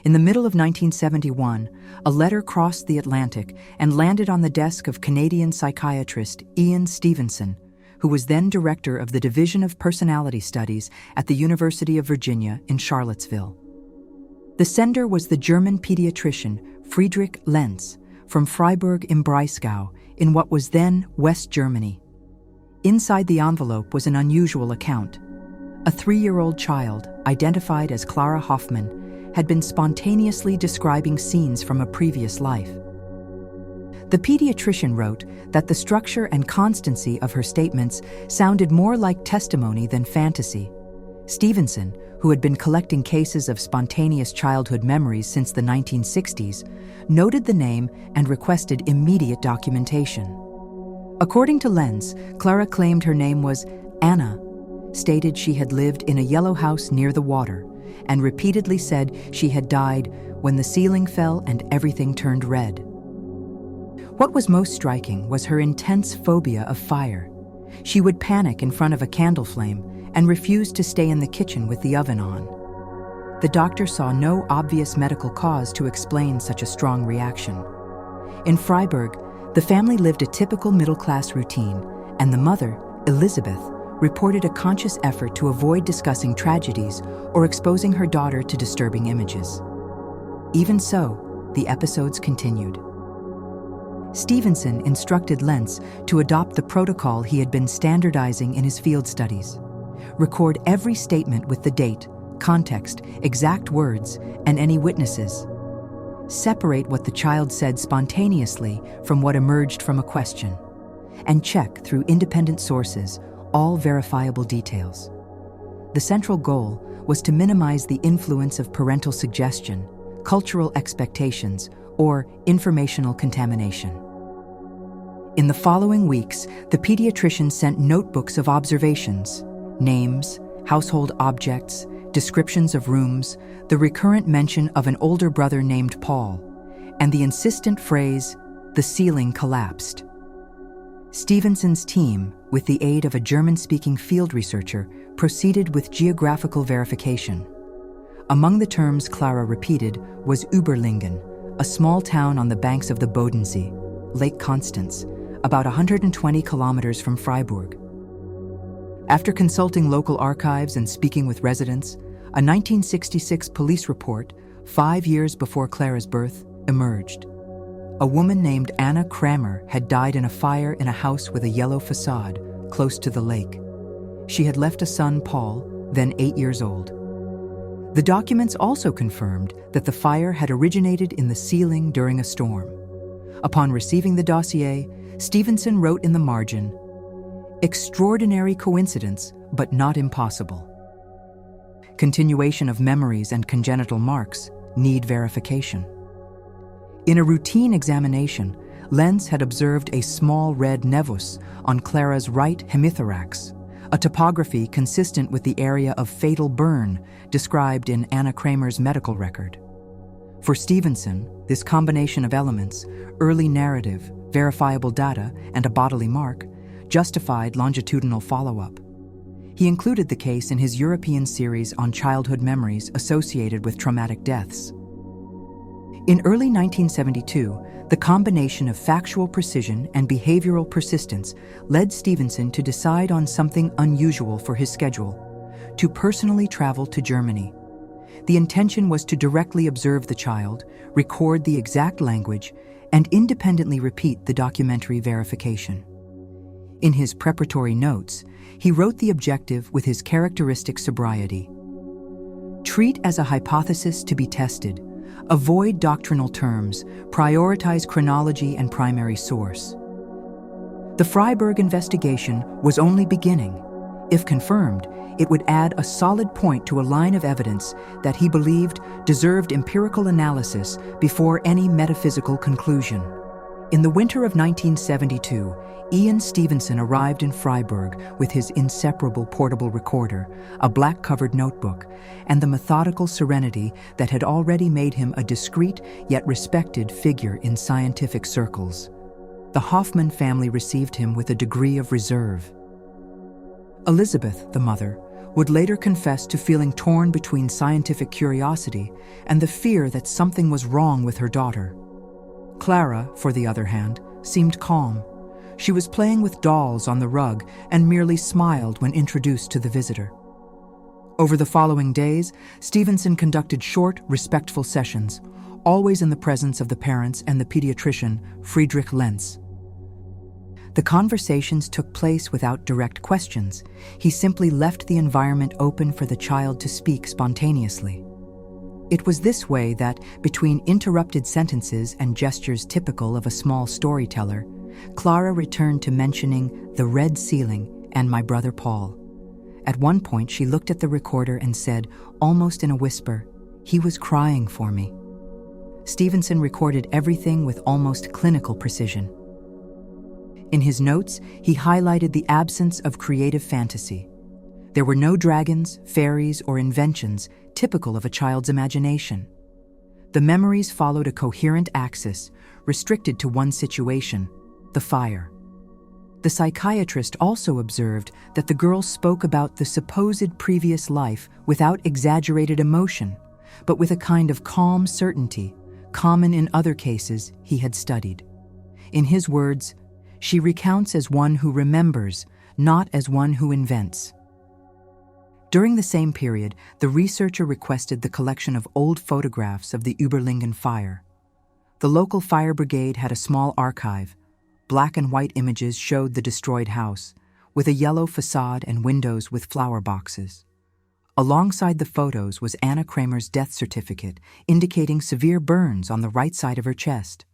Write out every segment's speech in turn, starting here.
In the middle of 1971, a letter crossed the Atlantic and landed on the desk of Canadian psychiatrist Ian Stevenson, who was then director of the Division of Personality Studies at the University of Virginia in Charlottesville. The sender was the German pediatrician Friedrich Lenz from Freiburg im Breisgau in what was then West Germany. Inside the envelope was an unusual account. A 3-year-old child, identified as Clara Hoffman, had been spontaneously describing scenes from a previous life. The pediatrician wrote that the structure and constancy of her statements sounded more like testimony than fantasy. Stevenson, who had been collecting cases of spontaneous childhood memories since the 1960s, noted the name and requested immediate documentation. According to Lenz, Clara claimed her name was Anna, stated she had lived in a yellow house near the water, and repeatedly said she had died when the ceiling fell and everything turned red. What was most striking was her intense phobia of fire. She would panic in front of a candle flame and refuse to stay in the kitchen with the oven on. The doctor saw no obvious medical cause to explain such a strong reaction. In Freiburg, the family lived a typical middle-class routine, and the mother, Elizabeth, reported a conscious effort to avoid discussing tragedies or exposing her daughter to disturbing images. Even so, the episodes continued. Stevenson instructed Lenz to adopt the protocol he had been standardizing in his field studies. Record every statement with the date, context, exact words, and any witnesses. Separate what the child said spontaneously from what emerged from a question, and check through independent sources all verifiable details. The central goal was to minimize the influence of parental suggestion, cultural expectations, or informational contamination. In the following weeks, the pediatrician sent notebooks of observations, names, household objects, descriptions of rooms, the recurrent mention of an older brother named Paul, and the insistent phrase, "The ceiling collapsed." Stevenson's team, with the aid of a German-speaking field researcher, proceeded with geographical verification. Among the terms Clara repeated was Überlingen, a small town on the banks of the Bodensee, Lake Constance, about 120 kilometers from Freiburg. After consulting local archives and speaking with residents, a 1966 police report, 5 years before Clara's birth, emerged. A woman named Anna Kramer had died in a fire in a house with a yellow facade, close to the lake. She had left a son, Paul, then 8 years old. The documents also confirmed that the fire had originated in the ceiling during a storm. Upon receiving the dossier, Stevenson wrote in the margin, "Extraordinary coincidence, but not impossible. Continuation of memories and congenital marks need verification." In a routine examination, Lenz had observed a small red nevus on Clara's right hemithorax, a topography consistent with the area of fatal burn described in Anna Kramer's medical record. For Stevenson, this combination of elements, early narrative, verifiable data, and a bodily mark, justified longitudinal follow-up. He included the case in his European series on childhood memories associated with traumatic deaths. In early 1972, the combination of factual precision and behavioral persistence led Stevenson to decide on something unusual for his schedule: to personally travel to Germany. The intention was to directly observe the child, record the exact language, and independently repeat the documentary verification. In his preparatory notes, he wrote the objective with his characteristic sobriety. Treat as a hypothesis to be tested. Avoid doctrinal terms. Prioritize chronology and primary source. The Freiburg investigation was only beginning. If confirmed, it would add a solid point to a line of evidence that he believed deserved empirical analysis before any metaphysical conclusion. In the winter of 1972, Ian Stevenson arrived in Freiburg with his inseparable portable recorder, a black-covered notebook, and the methodical serenity that had already made him a discreet yet respected figure in scientific circles. The Hoffman family received him with a degree of reserve. Elizabeth, the mother, would later confess to feeling torn between scientific curiosity and the fear that something was wrong with her daughter. Clara, for the other hand, seemed calm. She was playing with dolls on the rug and merely smiled when introduced to the visitor. Over the following days, Stevenson conducted short, respectful sessions, always in the presence of the parents and the pediatrician, Friedrich Lenz. The conversations took place without direct questions. He simply left the environment open for the child to speak spontaneously. It was this way that, between interrupted sentences and gestures typical of a small storyteller, Clara returned to mentioning the red ceiling and my brother Paul. At one point, she looked at the recorder and said, almost in a whisper, "He was crying for me." Stevenson recorded everything with almost clinical precision. In his notes, he highlighted the absence of creative fantasy. There were no dragons, fairies, or inventions typical of a child's imagination. The memories followed a coherent axis, restricted to one situation: the fire. The psychiatrist also observed that the girl spoke about the supposed previous life without exaggerated emotion, but with a kind of calm certainty, common in other cases he had studied. In his words, she recounts as one who remembers, not as one who invents. During the same period, the researcher requested the collection of old photographs of the Überlingen fire. The local fire brigade had a small archive. Black and white images showed the destroyed house, with a yellow facade and windows with flower boxes. Alongside the photos was Anna Kramer's death certificate, indicating severe burns on the right side of her chest.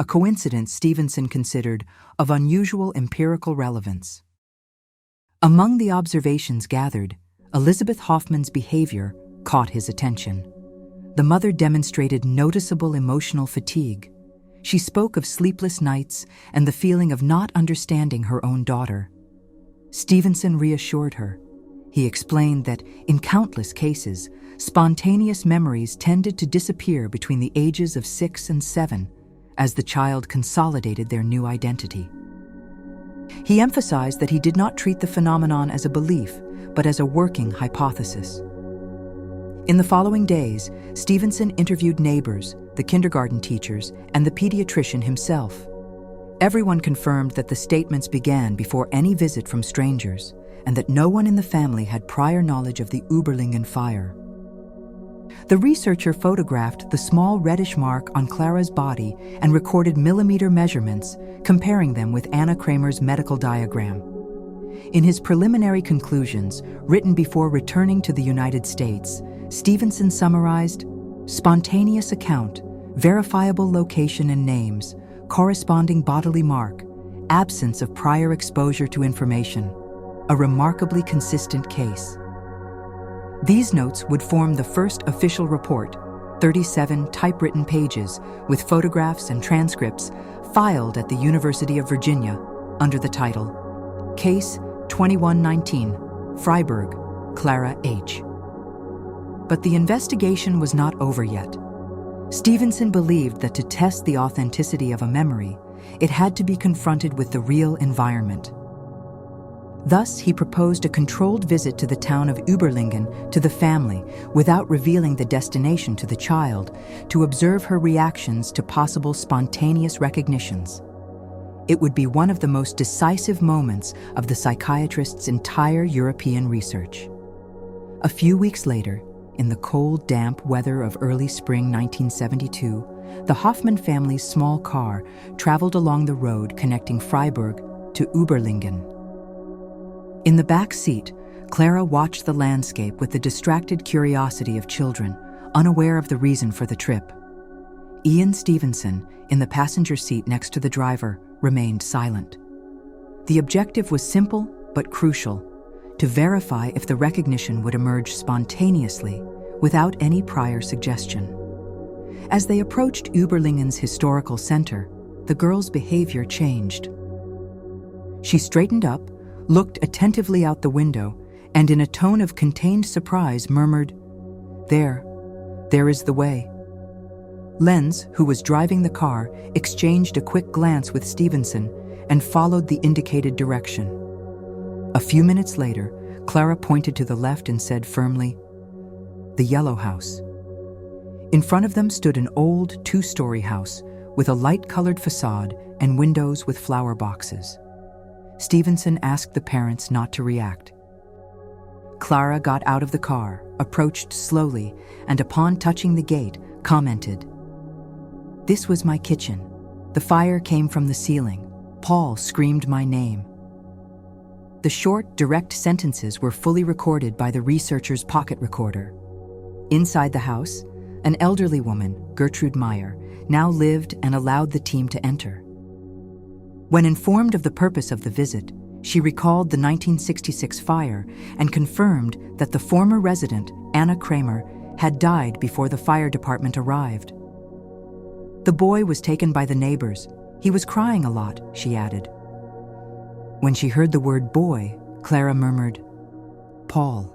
A coincidence Stevenson considered of unusual empirical relevance. Among the observations gathered, Elizabeth Hoffman's behavior caught his attention. The mother demonstrated noticeable emotional fatigue. She spoke of sleepless nights and the feeling of not understanding her own daughter. Stevenson reassured her. He explained that, in countless cases, spontaneous memories tended to disappear between the ages of 6 and 7, as the child consolidated their new identity. He emphasized that he did not treat the phenomenon as a belief, but as a working hypothesis. In the following days, Stevenson interviewed neighbors, the kindergarten teachers, and the pediatrician himself. Everyone confirmed that the statements began before any visit from strangers, and that no one in the family had prior knowledge of the Überlingen fire. The researcher photographed the small reddish mark on Clara's body and recorded millimeter measurements, comparing them with Anna Kramer's medical diagram. In his preliminary conclusions, written before returning to the United States, Stevenson summarized: spontaneous account, verifiable location and names, corresponding bodily mark, absence of prior exposure to information. A remarkably consistent case. These notes would form the first official report, 37 typewritten pages with photographs and transcripts filed at the University of Virginia under the title Case 2119, Freiburg, Clara H. But the investigation was not over yet. Stevenson believed that to test the authenticity of a memory, it had to be confronted with the real environment. Thus, he proposed a controlled visit to the town of Überlingen to the family without revealing the destination to the child, to observe her reactions to possible spontaneous recognitions. It would be one of the most decisive moments of the psychiatrist's entire European research. A few weeks later, in the cold, damp weather of early spring 1972, the Hoffman family's small car traveled along the road connecting Freiburg to Überlingen. In the back seat, Clara watched the landscape with the distracted curiosity of children, unaware of the reason for the trip. Ian Stevenson, in the passenger seat next to the driver, remained silent. The objective was simple but crucial: to verify if the recognition would emerge spontaneously, without any prior suggestion. As they approached Überlingen's historical center, the girl's behavior changed. She straightened up, looked attentively out the window, and in a tone of contained surprise murmured, There is the way." Lenz, who was driving the car, exchanged a quick glance with Stevenson and followed the indicated direction. A few minutes later, Clara pointed to the left and said firmly, "The yellow house." In front of them stood an old two-story house with a light-colored facade and windows with flower boxes. Stevenson asked the parents not to react. Clara got out of the car, approached slowly, and upon touching the gate, commented, "This was my kitchen. The fire came from the ceiling. Paul screamed my name." The short, direct sentences were fully recorded by the researcher's pocket recorder. Inside the house, an elderly woman, Gertrude Meyer, now lived and allowed the team to enter. When informed of the purpose of the visit, she recalled the 1966 fire and confirmed that the former resident, Anna Kramer, had died before the fire department arrived. "The boy was taken by the neighbors. He was crying a lot," she added. When she heard the word boy, Clara murmured, "Paul."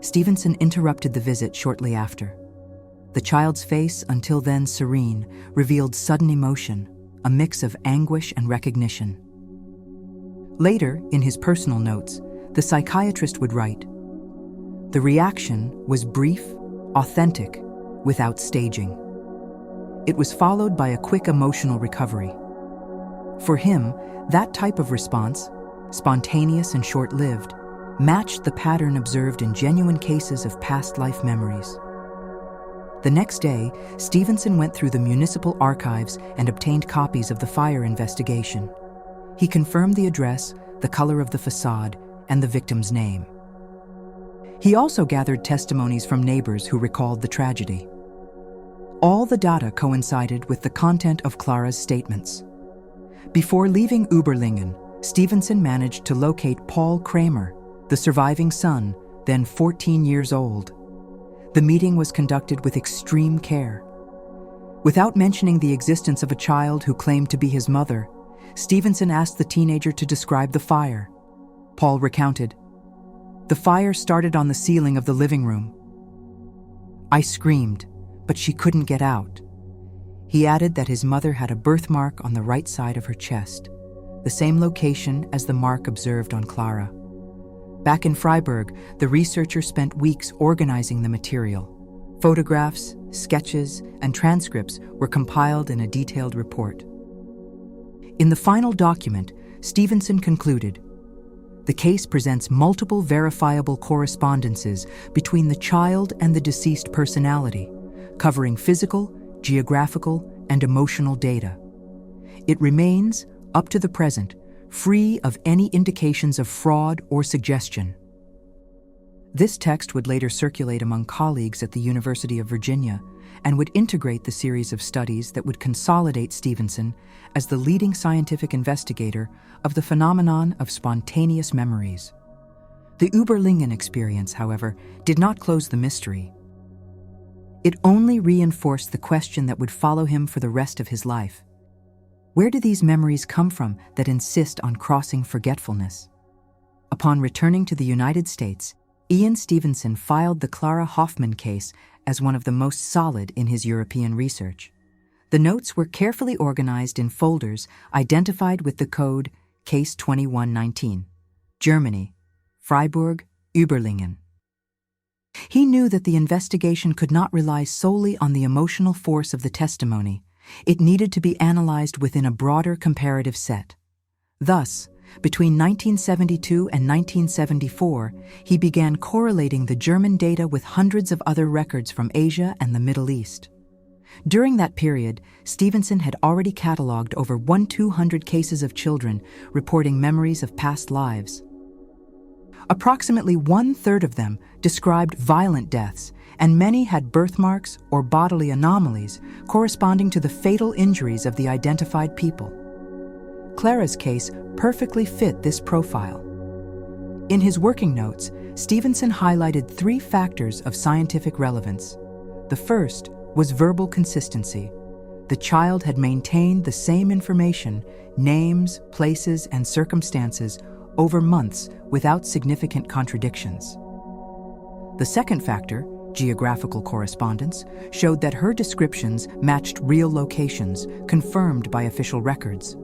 Stevenson interrupted the visit shortly after. The child's face, until then serene, revealed sudden emotion, a mix of anguish and recognition. Later, in his personal notes, the psychiatrist would write, "The reaction was brief, authentic, without staging." It was followed by a quick emotional recovery. For him, that type of response, spontaneous and short-lived, matched the pattern observed in genuine cases of past life memories. The next day, Stevenson went through the municipal archives and obtained copies of the fire investigation. He confirmed the address, the color of the facade, and the victim's name. He also gathered testimonies from neighbors who recalled the tragedy. All the data coincided with the content of Clara's statements. Before leaving Überlingen, Stevenson managed to locate Paul Kramer, the surviving son, then 14 years old. The meeting was conducted with extreme care. Without mentioning the existence of a child who claimed to be his mother, Stevenson asked the teenager to describe the fire. Paul recounted, "The fire started on the ceiling of the living room. I screamed, but she couldn't get out." He added that his mother had a birthmark on the right side of her chest, the same location as the mark observed on Clara. Back in Freiburg, the researcher spent weeks organizing the material. Photographs, sketches, and transcripts were compiled in a detailed report. In the final document, Stevenson concluded, "The case presents multiple verifiable correspondences between the child and the deceased personality, covering physical, geographical, and emotional data. It remains, up to the present, free of any indications of fraud or suggestion." This text would later circulate among colleagues at the University of Virginia and would integrate the series of studies that would consolidate Stevenson as the leading scientific investigator of the phenomenon of spontaneous memories. The Überlingen experience, however, did not close the mystery. It only reinforced the question that would follow him for the rest of his life. Where do these memories come from that insist on crossing forgetfulness? Upon returning to the United States, Ian Stevenson filed the Clara Hoffman case as one of the most solid in his European research. The notes were carefully organized in folders identified with the code Case 2119, Germany, Freiburg, Überlingen. He knew that the investigation could not rely solely on the emotional force of the testimony. It needed to be analyzed within a broader comparative set. Thus, between 1972 and 1974, he began correlating the German data with hundreds of other records from Asia and the Middle East. During that period, Stevenson had already cataloged over 1,200 cases of children reporting memories of past lives. Approximately 1/3 of them described violent deaths, and many had birthmarks or bodily anomalies corresponding to the fatal injuries of the identified people. Clara's case perfectly fit this profile. In his working notes, Stevenson highlighted 3 factors of scientific relevance. The first was verbal consistency. The child had maintained the same information, names, places, and circumstances over months without significant contradictions. The second factor, geographical correspondence, showed that her descriptions matched real locations confirmed by official records.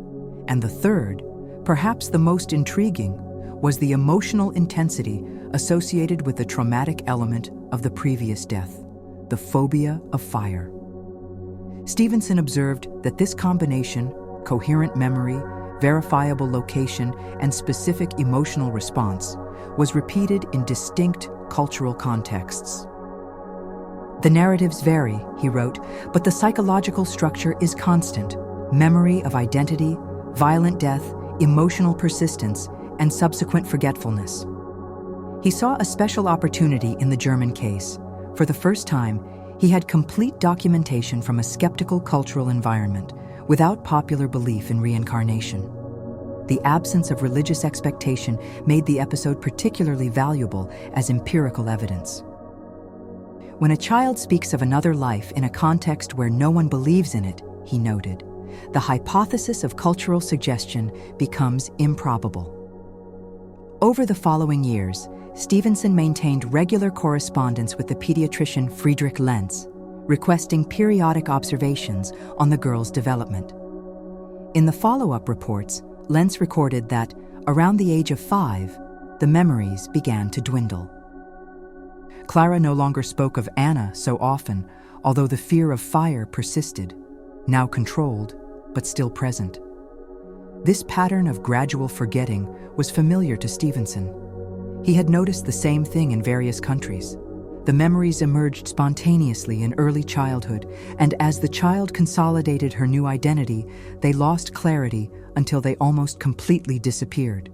And the third, perhaps the most intriguing, was the emotional intensity associated with the traumatic element of the previous death, the phobia of fire. Stevenson observed that this combination, coherent memory, verifiable location, and specific emotional response, was repeated in distinct cultural contexts. The narratives vary, he wrote, but the psychological structure is constant: memory of identity, violent death, emotional persistence, and subsequent forgetfulness. He saw a special opportunity in the German case. For the first time, he had complete documentation from a skeptical cultural environment without popular belief in reincarnation. The absence of religious expectation made the episode particularly valuable as empirical evidence. When a child speaks of another life in a context where no one believes in it, he noted, the hypothesis of cultural suggestion becomes improbable. Over the following years, Stevenson maintained regular correspondence with the pediatrician Friedrich Lenz, requesting periodic observations on the girl's development. In the follow-up reports, Lenz recorded that, around the age of 5, the memories began to dwindle. Clara no longer spoke of Anna so often, although the fear of fire persisted, now controlled, but still present. This pattern of gradual forgetting was familiar to Stevenson. He had noticed the same thing in various countries. The memories emerged spontaneously in early childhood, and as the child consolidated her new identity, they lost clarity until they almost completely disappeared.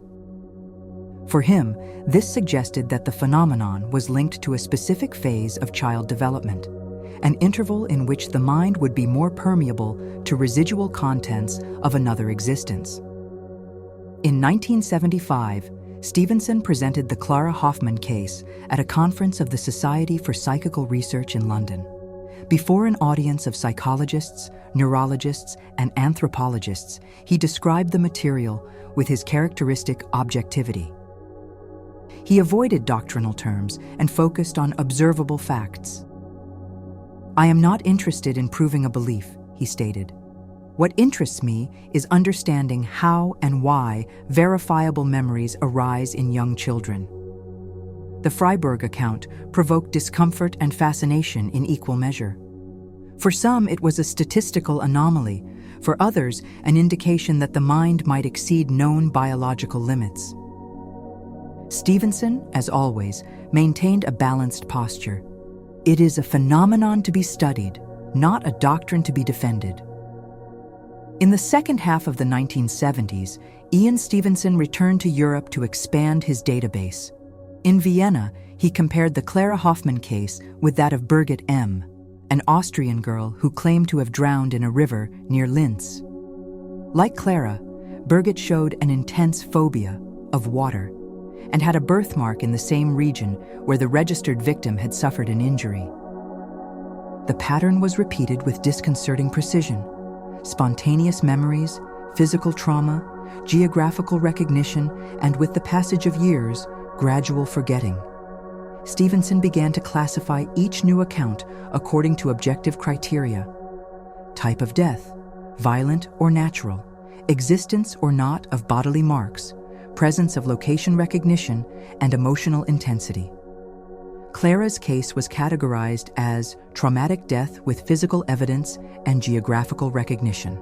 For him, this suggested that the phenomenon was linked to a specific phase of child development, an interval in which the mind would be more permeable to residual contents of another existence. In 1975, Stevenson presented the Clara Hoffman case at a conference of the Society for Psychical Research in London. Before an audience of psychologists, neurologists, and anthropologists, he described the material with his characteristic objectivity. He avoided doctrinal terms and focused on observable facts. "I am not interested in proving a belief," he stated. "What interests me is understanding how and why verifiable memories arise in young children." The Freiberg account provoked discomfort and fascination in equal measure. For some, it was a statistical anomaly. For others, an indication that the mind might exceed known biological limits. Stevenson, as always, maintained a balanced posture. It is a phenomenon to be studied, not a doctrine to be defended. In the second half of the 1970s, Ian Stevenson returned to Europe to expand his database. In Vienna, he compared the Clara Hoffman case with that of Birgit M., an Austrian girl who claimed to have drowned in a river near Linz. Like Clara, Birgit showed an intense phobia of water and had a birthmark in the same region where the registered victim had suffered an injury. The pattern was repeated with disconcerting precision: spontaneous memories, physical trauma, geographical recognition, and with the passage of years, gradual forgetting. Stevenson began to classify each new account according to objective criteria: type of death, violent or natural, existence or not of bodily marks, presence of location recognition, and emotional intensity. Clara's case was categorized as traumatic death with physical evidence and geographical recognition.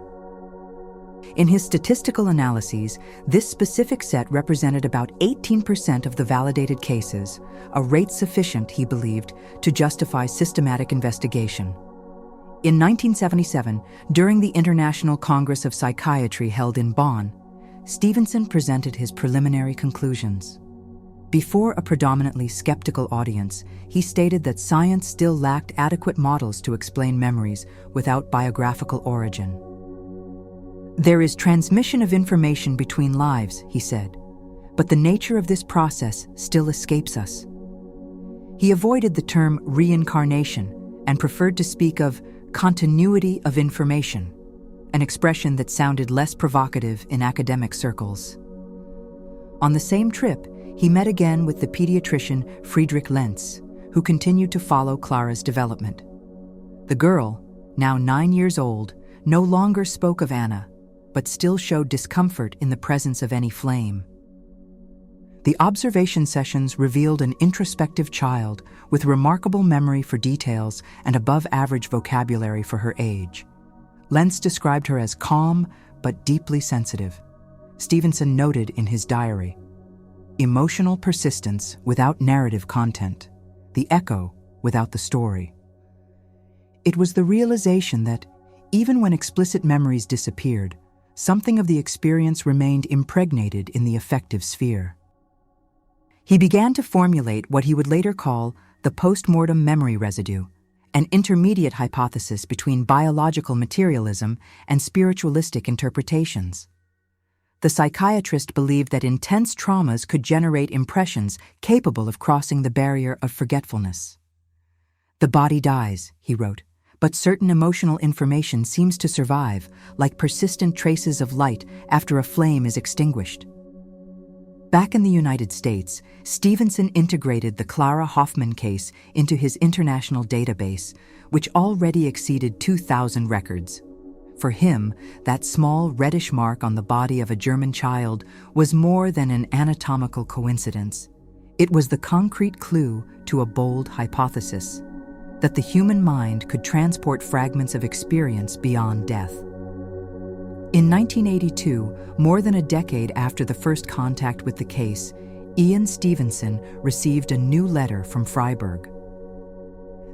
In his statistical analyses, this specific set represented about 18% of the validated cases, a rate sufficient, he believed, to justify systematic investigation. In 1977, during the International Congress of Psychiatry held in Bonn, Stevenson presented his preliminary conclusions. Before a predominantly skeptical audience, he stated that science still lacked adequate models to explain memories without biographical origin. "There is transmission of information between lives," he said, "but the nature of this process still escapes us." He avoided the term reincarnation and preferred to speak of continuity of information, an expression that sounded less provocative in academic circles. On the same trip, he met again with the pediatrician Friedrich Lenz, who continued to follow Clara's development. The girl, now 9 years old, no longer spoke of Anna, but still showed discomfort in the presence of any flame. The observation sessions revealed an introspective child with remarkable memory for details and above-average vocabulary for her age. Lentz described her as calm but deeply sensitive. Stevenson noted in his diary, "Emotional persistence without narrative content, the echo without the story." It was the realization that, even when explicit memories disappeared, something of the experience remained impregnated in the affective sphere. He began to formulate what he would later call the post-mortem memory residue, an intermediate hypothesis between biological materialism and spiritualistic interpretations. The psychiatrist believed that intense traumas could generate impressions capable of crossing the barrier of forgetfulness. "The body dies," he wrote, "but certain emotional information seems to survive, like persistent traces of light after a flame is extinguished." Back in the United States, Stevenson integrated the Clara Hoffman case into his international database, which already exceeded 2,000 records. For him, that small reddish mark on the body of a German child was more than an anatomical coincidence. It was the concrete clue to a bold hypothesis, that the human mind could transport fragments of experience beyond death. In 1982, more than a decade after the first contact with the case, Ian Stevenson received a new letter from Freiburg.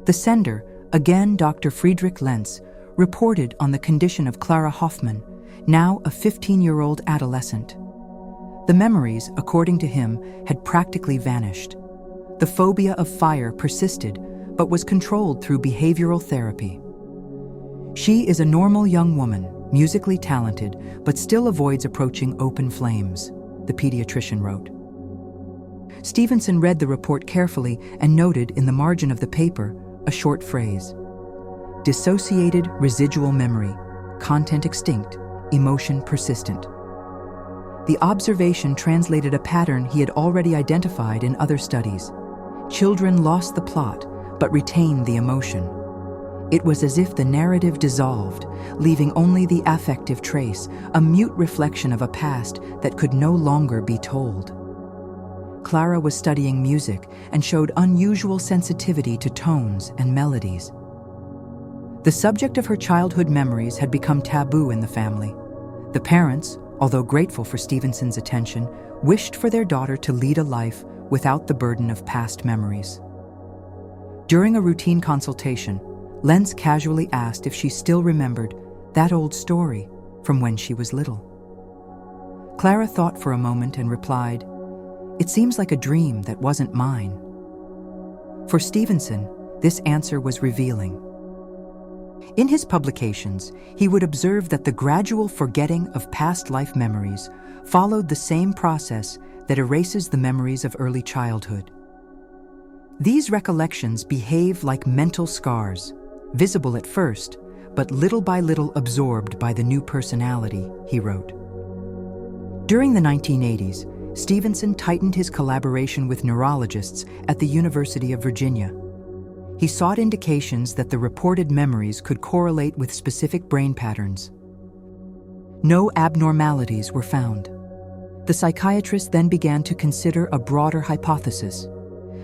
The sender, again Dr. Friedrich Lentz, reported on the condition of Clara Hoffman, now a 15-year-old adolescent. The memories, according to him, had practically vanished. The phobia of fire persisted, but was controlled through behavioral therapy. "She is a normal young woman, musically talented, but still avoids approaching open flames," the pediatrician wrote. Stevenson read the report carefully and noted in the margin of the paper a short phrase: "Dissociated residual memory, content extinct, emotion persistent." The observation translated a pattern he had already identified in other studies. Children lost the plot, but retained the emotion. It was as if the narrative dissolved, leaving only the affective trace, a mute reflection of a past that could no longer be told. Clara was studying music and showed unusual sensitivity to tones and melodies. The subject of her childhood memories had become taboo in the family. The parents, although grateful for Stevenson's attention, wished for their daughter to lead a life without the burden of past memories. During a routine consultation, Lentz casually asked if she still remembered that old story from when she was little. Clara thought for a moment and replied, "It seems like a dream that wasn't mine." For Stevenson, this answer was revealing. In his publications, he would observe that the gradual forgetting of past life memories followed the same process that erases the memories of early childhood. These recollections behave like mental scars, visible at first, but little by little absorbed by the new personality, he wrote. During the 1980s, Stevenson tightened his collaboration with neurologists at the University of Virginia. He sought indications that the reported memories could correlate with specific brain patterns. No abnormalities were found. The psychiatrist then began to consider a broader hypothesis.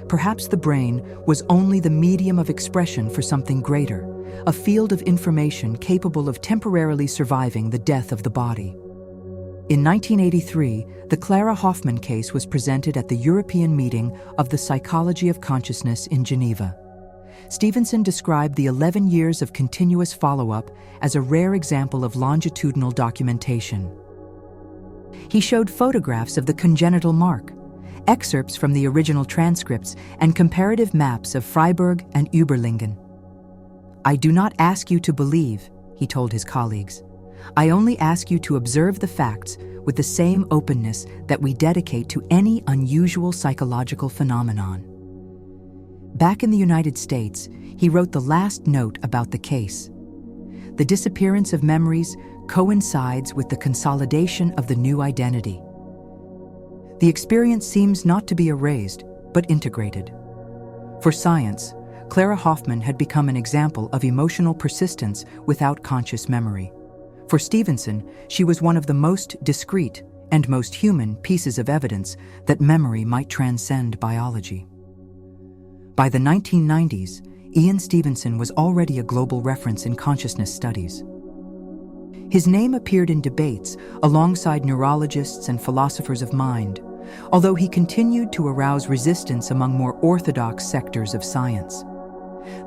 Perhaps the brain was only the medium of expression for something greater, a field of information capable of temporarily surviving the death of the body. In 1983, the Clara Hoffman case was presented at the European Meeting of the Psychology of Consciousness in Geneva. Stevenson described the 11 years of continuous follow-up as a rare example of longitudinal documentation. He showed photographs of the congenital mark, excerpts from the original transcripts, and comparative maps of Freiburg and Überlingen. "I do not ask you to believe," he told his colleagues. "I only ask you to observe the facts with the same openness that we dedicate to any unusual psychological phenomenon." Back in the United States, he wrote the last note about the case. The disappearance of memories coincides with the consolidation of the new identity. The experience seems not to be erased, but integrated. For science, Clara Hoffman had become an example of emotional persistence without conscious memory. For Stevenson, she was one of the most discreet, and most human pieces of evidence that memory might transcend biology. By the 1990s, Ian Stevenson was already a global reference in consciousness studies. His name appeared in debates alongside neurologists and philosophers of mind, although he continued to arouse resistance among more orthodox sectors of science.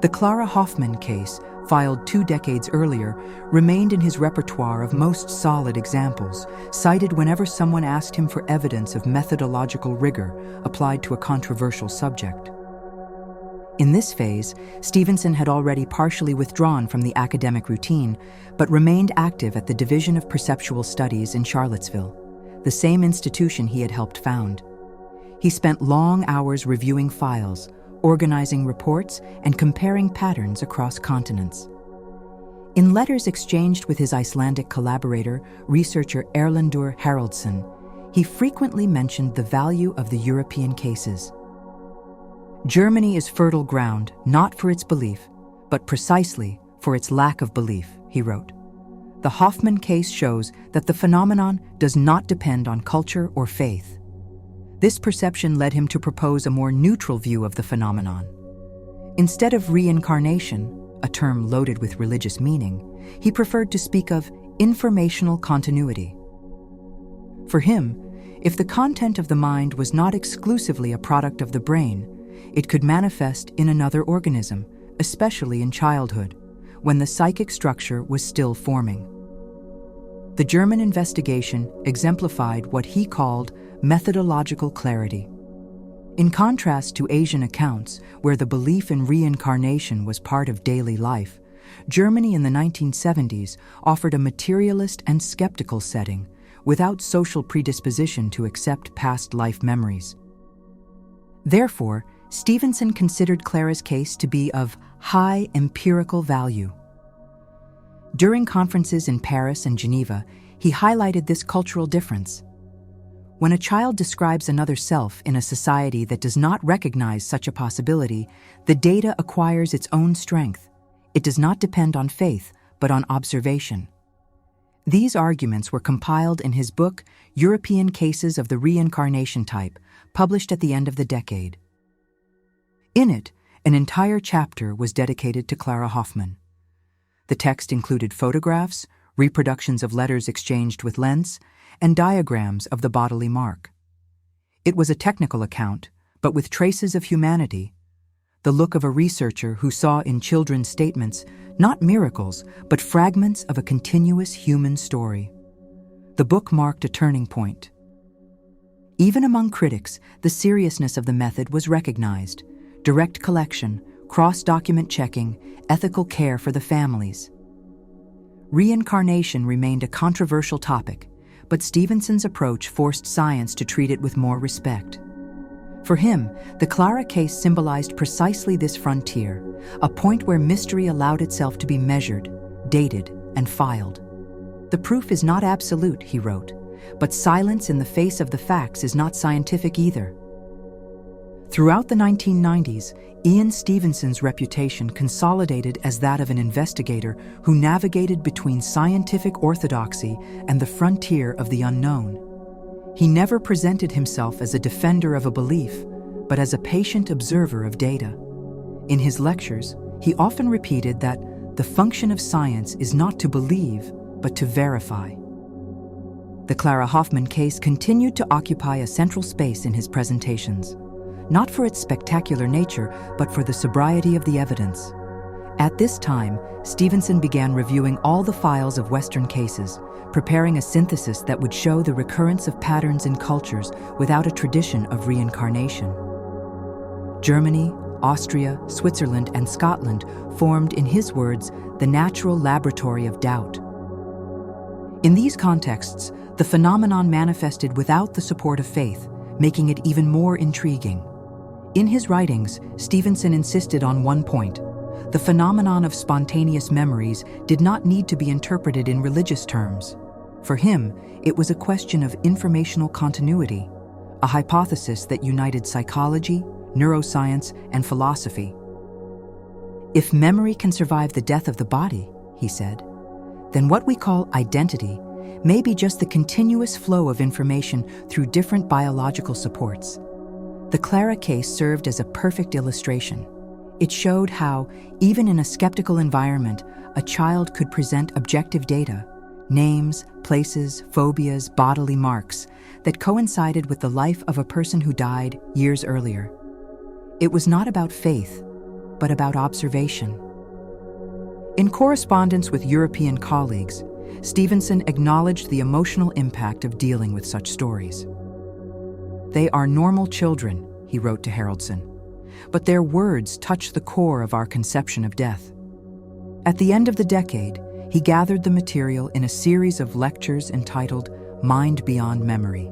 The Clara Hoffman case, filed 2 decades earlier, remained in his repertoire of most solid examples, cited whenever someone asked him for evidence of methodological rigor applied to a controversial subject. In this phase, Stevenson had already partially withdrawn from the academic routine, but remained active at the Division of Perceptual Studies in Charlottesville, the same institution he had helped found. He spent long hours reviewing files, organizing reports, and comparing patterns across continents. In letters exchanged with his Icelandic collaborator, researcher Erlendur Haraldsson, he frequently mentioned the value of the European cases. Germany is fertile ground not for its belief, but precisely for its lack of belief, he wrote. The Hoffman case shows that the phenomenon does not depend on culture or faith. This perception led him to propose a more neutral view of the phenomenon. Instead of reincarnation, a term loaded with religious meaning, he preferred to speak of informational continuity. For him, if the content of the mind was not exclusively a product of the brain, it could manifest in another organism, especially in childhood, when the psychic structure was still forming. The German investigation exemplified what he called methodological clarity. In contrast to Asian accounts, where the belief in reincarnation was part of daily life, Germany in the 1970s offered a materialist and skeptical setting, without social predisposition to accept past life memories. Therefore, Stevenson considered Clara's case to be of high empirical value. During conferences in Paris and Geneva, he highlighted this cultural difference. When a child describes another self in a society that does not recognize such a possibility, the data acquires its own strength. It does not depend on faith, but on observation. These arguments were compiled in his book, European Cases of the Reincarnation Type, published at the end of the decade. In it, an entire chapter was dedicated to Clara Hoffman. The text included photographs, reproductions of letters exchanged with Lenz, and diagrams of the bodily mark. It was a technical account, but with traces of humanity, the look of a researcher who saw in children's statements not miracles, but fragments of a continuous human story. The book marked a turning point. Even among critics, the seriousness of the method was recognized. Direct collection, cross-document checking, ethical care for the families. Reincarnation remained a controversial topic, but Stevenson's approach forced science to treat it with more respect. For him, the Clara case symbolized precisely this frontier, a point where mystery allowed itself to be measured, dated, and filed. The proof is not absolute, he wrote, but silence in the face of the facts is not scientific either. Throughout the 1990s, Ian Stevenson's reputation consolidated as that of an investigator who navigated between scientific orthodoxy and the frontier of the unknown. He never presented himself as a defender of a belief, but as a patient observer of data. In his lectures, he often repeated that the function of science is not to believe, but to verify. The Clara Hoffman case continued to occupy a central space in his presentations, not for its spectacular nature, but for the sobriety of the evidence. At this time, Stevenson began reviewing all the files of Western cases, preparing a synthesis that would show the recurrence of patterns in cultures without a tradition of reincarnation. Germany, Austria, Switzerland, and Scotland formed, in his words, the natural laboratory of doubt. In these contexts, the phenomenon manifested without the support of faith, making it even more intriguing. In his writings, Stevenson insisted on one point: the phenomenon of spontaneous memories did not need to be interpreted in religious terms. For him, it was a question of informational continuity, a hypothesis that united psychology, neuroscience, and philosophy. If memory can survive the death of the body, he said, then what we call identity may be just the continuous flow of information through different biological supports. The Clara case served as a perfect illustration. It showed how, even in a skeptical environment, a child could present objective data, names, places, phobias, bodily marks, that coincided with the life of a person who died years earlier. It was not about faith, but about observation. In correspondence with European colleagues, Stevenson acknowledged the emotional impact of dealing with such stories. "They are normal children," he wrote to Haraldson, "but their words touch the core of our conception of death." At the end of the decade, he gathered the material in a series of lectures entitled Mind Beyond Memory.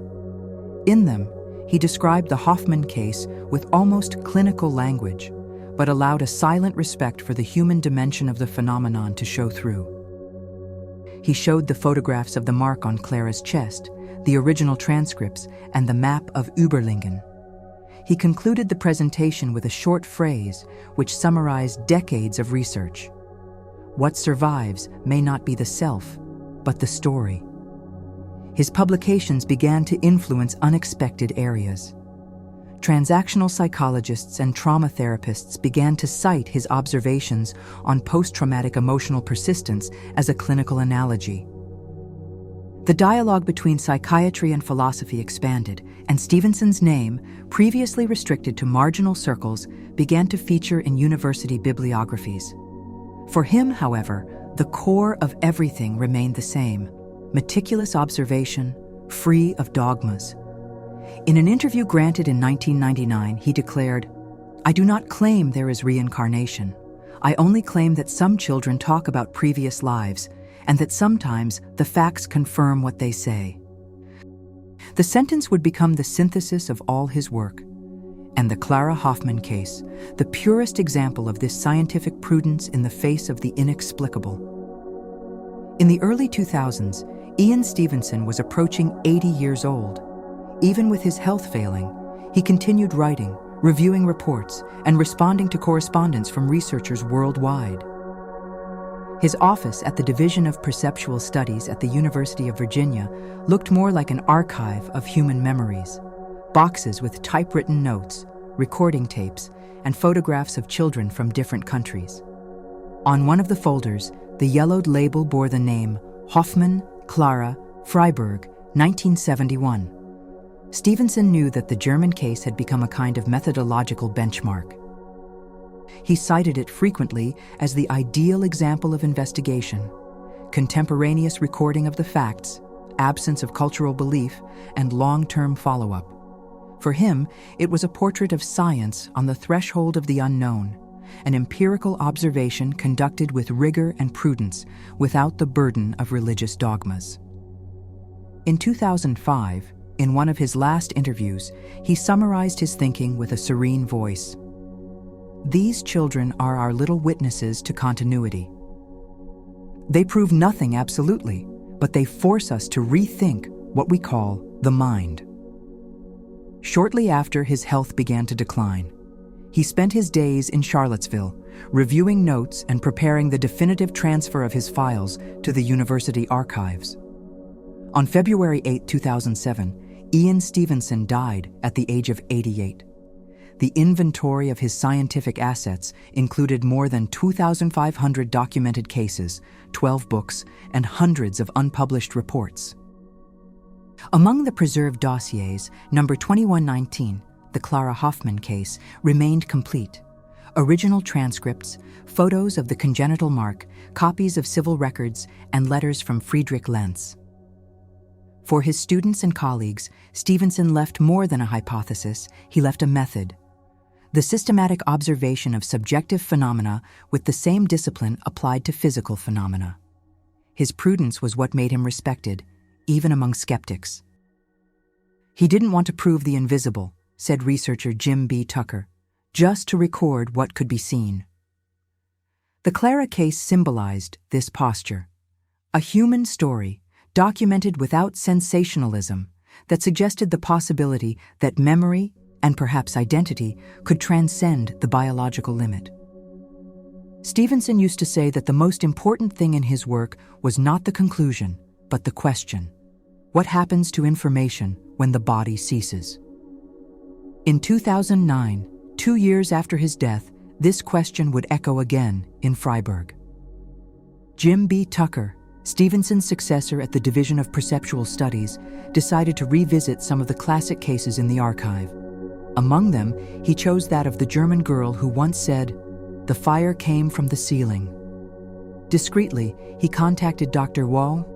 In them, he described the Hoffman case with almost clinical language, but allowed a silent respect for the human dimension of the phenomenon to show through. He showed the photographs of the mark on Clara's chest, the original transcripts, and the map of Überlingen. He concluded the presentation with a short phrase which summarized decades of research. "What survives may not be the self, but the story." His publications began to influence unexpected areas. Transactional psychologists and trauma therapists began to cite his observations on post-traumatic emotional persistence as a clinical analogy. The dialogue between psychiatry and philosophy expanded, and Stevenson's name, previously restricted to marginal circles, began to feature in university bibliographies. For him, however, the core of everything remained the same: meticulous observation, free of dogmas. In an interview granted in 1999, he declared, "I do not claim there is reincarnation. I only claim that some children talk about previous lives, and that sometimes the facts confirm what they say." The sentence would become the synthesis of all his work, and the Clara Hoffman case, the purest example of this scientific prudence in the face of the inexplicable. In the early 2000s, Ian Stevenson was approaching 80 years old. Even with his health failing, he continued writing, reviewing reports, and responding to correspondence from researchers worldwide. His office at the Division of Perceptual Studies at the University of Virginia looked more like an archive of human memories. Boxes with typewritten notes, recording tapes, and photographs of children from different countries. On one of the folders, the yellowed label bore the name Hoffman, Clara, Freiburg, 1971. Stevenson knew that the German case had become a kind of methodological benchmark. He cited it frequently as the ideal example of investigation: contemporaneous recording of the facts, absence of cultural belief, and long-term follow-up. For him, it was a portrait of science on the threshold of the unknown, an empirical observation conducted with rigor and prudence without the burden of religious dogmas. In 2005, in one of his last interviews, he summarized his thinking with a serene voice. "These children are our little witnesses to continuity. They prove nothing absolutely, but they force us to rethink what we call the mind." Shortly after his health began to decline, he spent his days in Charlottesville, reviewing notes and preparing the definitive transfer of his files to the university archives. On February 8, 2007, Ian Stevenson died at the age of 88. The inventory of his scientific assets included more than 2,500 documented cases, 12 books, and hundreds of unpublished reports. Among the preserved dossiers, number 2119, the Clara Hoffman case, remained complete. Original transcripts, photos of the congenital mark, copies of civil records, and letters from Friedrich Lenz. For his students and colleagues, Stevenson left more than a hypothesis, he left a method. The systematic observation of subjective phenomena with the same discipline applied to physical phenomena. His prudence was what made him respected, even among skeptics. "He didn't want to prove the invisible," said researcher Jim B. Tucker, "just to record what could be seen." The Clara case symbolized this posture, a human story documented without sensationalism that suggested the possibility that memory, and perhaps identity, could transcend the biological limit. Stevenson used to say that the most important thing in his work was not the conclusion, But the question: what happens to information when the body ceases? In 2009, 2 years after his death, this question would echo again in Freiburg. Jim B. Tucker, Stevenson's successor at the Division of Perceptual Studies, decided to revisit some of the classic cases in the archive. Among them, he chose that of the German girl who once said, "The fire came from the ceiling." Discreetly, he contacted Dr. Wall,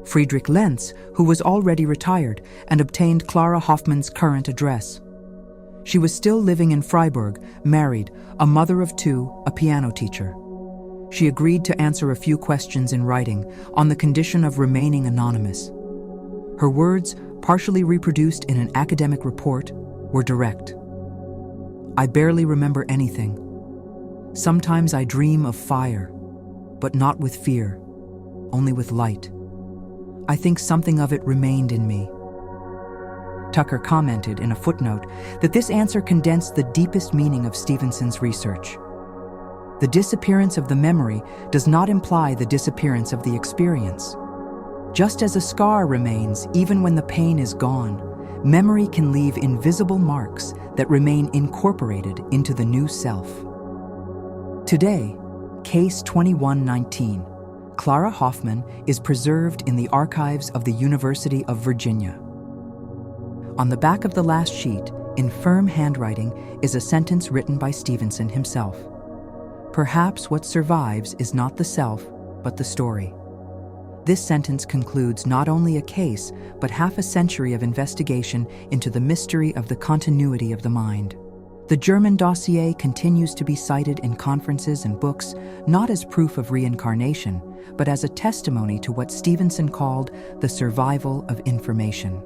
Friedrich Lenz, who was already retired, and obtained Clara Hoffmann's current address. She was still living in Freiburg, married, a mother of 2, a piano teacher. She agreed to answer a few questions in writing, on the condition of remaining anonymous. Her words, partially reproduced in an academic report, were direct. "I barely remember anything. Sometimes I dream of fire, but not with fear, only with light. I think something of it remained in me." Tucker commented in a footnote that this answer condensed the deepest meaning of Stevenson's research. The disappearance of the memory does not imply the disappearance of the experience. Just as a scar remains even when the pain is gone, memory can leave invisible marks that remain incorporated into the new self. Today, Case 2119, Clara Hoffmann is preserved in the archives of the University of Virginia. On the back of the last sheet, in firm handwriting, is a sentence written by Stevenson himself. "Perhaps what survives is not the self, but the story." This sentence concludes not only a case, but half a century of investigation into the mystery of the continuity of the mind. The German dossier continues to be cited in conferences and books, not as proof of reincarnation, but as a testimony to what Stevenson called the survival of information.